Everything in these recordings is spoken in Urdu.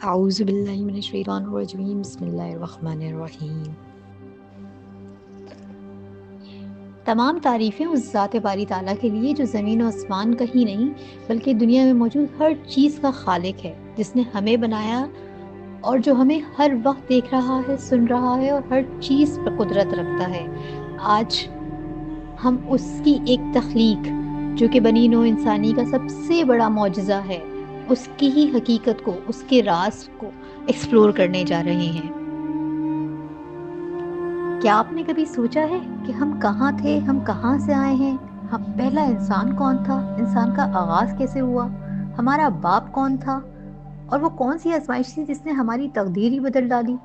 اعوذ باللہ من الشیطان الرجیم، بسم اللہ الرحمن الرحیم۔ تمام تعریفیں اس ذات باری تعالیٰ کے لیے جو زمین و آسمان کہیں نہیں بلکہ دنیا میں موجود ہر چیز کا خالق ہے، جس نے ہمیں بنایا اور جو ہمیں ہر وقت دیکھ رہا ہے، سن رہا ہے اور ہر چیز پر قدرت رکھتا ہے۔ آج ہم اس کی ایک تخلیق جو کہ بنی نوع انسانی کا سب سے بڑا معجزہ ہے، اس کی ہی حقیقت کو، اس کے راز کو ایکسپلور کرنے جا رہے ہیں۔ کیا آپ نے کبھی سوچا ہے کہ ہم کہاں تھے، ہم کہاں سے آئے ہیں؟ پہلا انسان کون تھا؟ انسان کا آغاز کیسے ہوا؟ ہمارا باپ کون تھا؟ اور وہ کون سی آزمائش تھی جس نے ہماری تقدیر ہی بدل ڈالی؟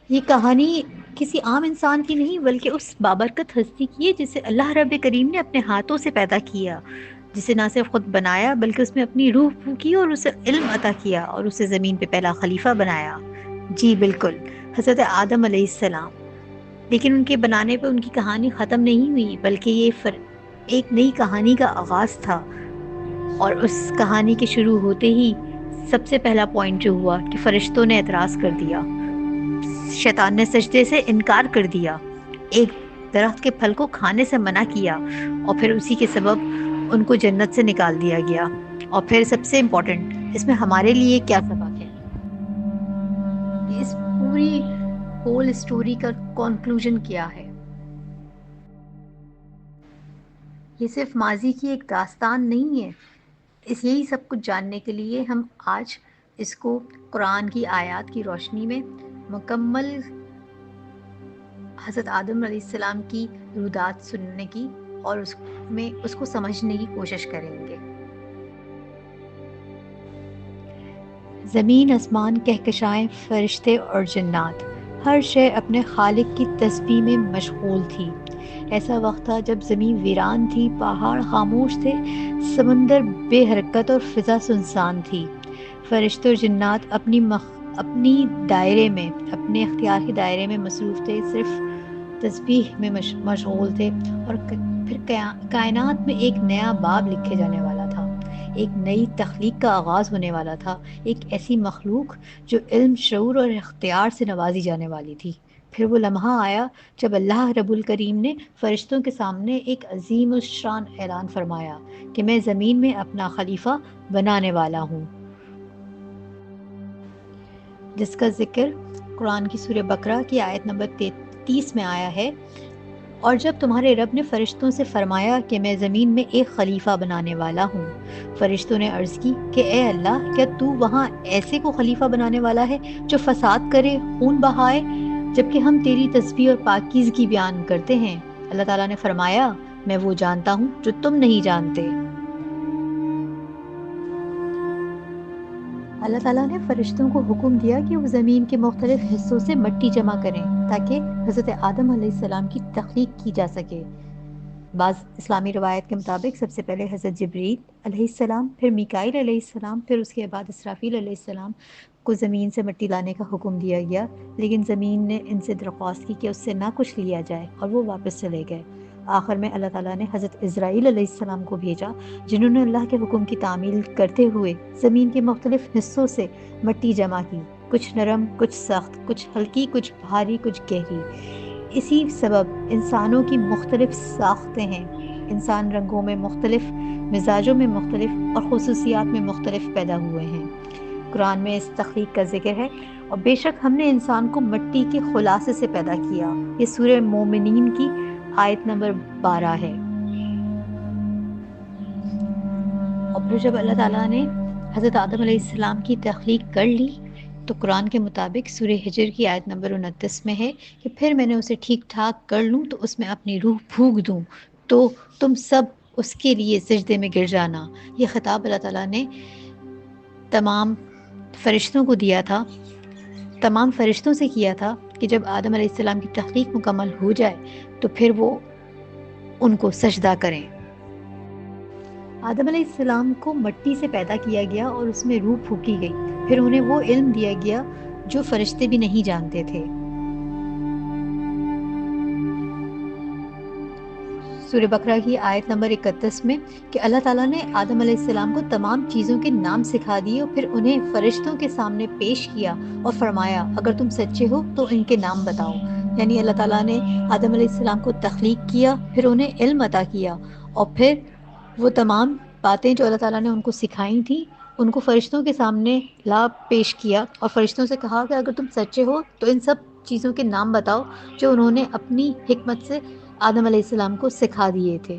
یہ کہانی کسی عام انسان کی نہیں بلکہ اس بابرکت ہستی کی ہے جسے اللہ رب کریم نے اپنے ہاتھوں سے پیدا کیا، جسے نہ صرف خود بنایا بلکہ اس میں اپنی روح پھونکی اور اسے علم عطا کیا اور اسے زمین پہ پہلا خلیفہ بنایا۔ جی بالکل، حضرت آدم علیہ السلام۔ لیکن ان کے بنانے پہ ان کی کہانی ختم نہیں ہوئی بلکہ یہ ایک نئی کہانی کا آغاز تھا، اور اس کہانی کے شروع ہوتے ہی سب سے پہلا پوائنٹ جو ہوا کہ فرشتوں نے اعتراض کر دیا، شیطان نے سجدے سے انکار کر دیا، ایک درخت کے پھل کو کھانے سے منع کیا، اور پھر اسی کے سبب ان کو جنت سے نکال دیا گیا۔ اور پھر سب سے امپورٹنٹ، اس میں ہمارے لیے کیا سبق ہے؟ اس پوری ہول اسٹوری کا کنکلوژن کیا ہے؟ یہ صرف ماضی کی ایک داستان نہیں ہے۔ یہی سب کچھ جاننے کے لیے ہم آج اس کو قرآن کی آیات کی روشنی میں مکمل حضرت آدم علیہ السلام کی رودات سننے کی اور اس کو سمجھنے کی کوشش کریں گے۔ زمین، آسمان، کہکشائیں، فرشتے اور جنات، ہر شے اپنے خالق کی تسبیح میں مشغول تھی۔ ایسا وقت تھا جب زمین ویران تھی، پہاڑ خاموش تھے، سمندر بے حرکت اور فضا سنسان تھی۔ فرشتے اور جنات اپنی دائرے میں، اپنے اختیار کے دائرے میں مصروف تھے، صرف تسبیح میں مشغول تھے، اور پھر کائنات میں ایک نیا باب لکھے جانے والا تھا، ایک نئی تخلیق کا آغاز ہونے والا تھا، ایک ایسی مخلوق جو علم، شعور اور اختیار سے نوازی جانے والی تھی۔ پھر وہ لمحہ آیا جب اللہ رب الکریم نے فرشتوں کے سامنے ایک عظیم الشان اعلان فرمایا کہ میں زمین میں اپنا خلیفہ بنانے والا ہوں، جس کا ذکر قرآن کی سورہ بقرہ کی آیت نمبر 33 میں آیا ہے۔ اور جب تمہارے رب نے فرشتوں سے فرمایا کہ میں زمین میں ایک خلیفہ بنانے والا ہوں، فرشتوں نے عرض کی کہ اے اللہ، کیا تو وہاں ایسے کو خلیفہ بنانے والا ہے جو فساد کرے، خون بہائے، جبکہ ہم تیری تسبیح اور پاکیزگی بیان کرتے ہیں؟ اللہ تعالیٰ نے فرمایا، میں وہ جانتا ہوں جو تم نہیں جانتے۔ اللہ تعالیٰ نے فرشتوں کو حکم دیا کہ وہ زمین کے مختلف حصوں سے مٹی جمع کریں تاکہ حضرت آدم علیہ السلام کی تخلیق کی جا سکے۔ بعض اسلامی روایت کے مطابق سب سے پہلے حضرت جبریل علیہ السلام، پھر میکائیل علیہ السلام، پھر اس کے بعد اسرافیل علیہ السلام کو زمین سے مٹی لانے کا حکم دیا گیا، لیکن زمین نے ان سے درخواست کی کہ اس سے نہ کچھ لیا جائے اور وہ واپس چلے گئے۔ آخر میں اللہ تعالیٰ نے حضرت اسرائیل علیہ السلام کو بھیجا، جنہوں نے اللہ کے حکم کی تعمیل کرتے ہوئے زمین کے مختلف حصوں سے مٹی جمع کی، کچھ نرم، کچھ سخت، کچھ ہلکی، کچھ بھاری، کچھ گہری۔ اسی سبب انسانوں کی مختلف ساختیں ہیں، انسان رنگوں میں مختلف، مزاجوں میں مختلف اور خصوصیات میں مختلف پیدا ہوئے ہیں۔ قرآن میں اس تخلیق کا ذکر ہے، اور بے شک ہم نے انسان کو مٹی کے خلاصے سے پیدا کیا۔ یہ سورہ مومنین کی آیت نمبر 12 ہے۔ اور پھر جب اللہ تعالیٰ نے حضرت آدم علیہ السلام کی تخلیق کر لی تو قرآن کے مطابق سورہ ہجر کی آیت نمبر 29 میں ہے کہ پھر میں نے اسے ٹھیک ٹھاک کر لوں تو اس میں اپنی روح پھونک دوں تو تم سب اس کے لیے سجدے میں گر جانا۔ یہ خطاب اللہ تعالیٰ نے تمام فرشتوں کو دیا تھا، تمام فرشتوں سے کیا تھا کہ جب آدم علیہ السلام کی تخلیق مکمل ہو جائے تو پھر وہ ان کو سجدہ کریں۔ آدم علیہ السلام کو مٹی سے پیدا کیا گیا اور اس میں روح پھونکی گئی، پھر انہیں وہ علم دیا گیا جو فرشتے بھی نہیں جانتے تھے۔ سورہ بقرہ کی آیت نمبر 31 میں کہ اللہ تعالیٰ نے آدم علیہ السلام کو تمام چیزوں کے نام سکھا دیے اور پھر انہیں فرشتوں کے سامنے پیش کیا اور فرمایا اگر تم سچے ہو تو ان کے نام بتاؤ۔ یعنی اللہ تعالیٰ نے آدم علیہ السلام کو تخلیق کیا، پھر انہیں علم عطا کیا، اور پھر وہ تمام باتیں جو اللہ تعالیٰ نے ان کو سکھائی تھیں ان کو فرشتوں کے سامنے لا پیش کیا، اور فرشتوں سے کہا کہ اگر تم سچے ہو تو ان سب چیزوں کے نام بتاؤ جو انہوں نے اپنی حکمت سے آدم علیہ السلام کو سکھا دیے تھے۔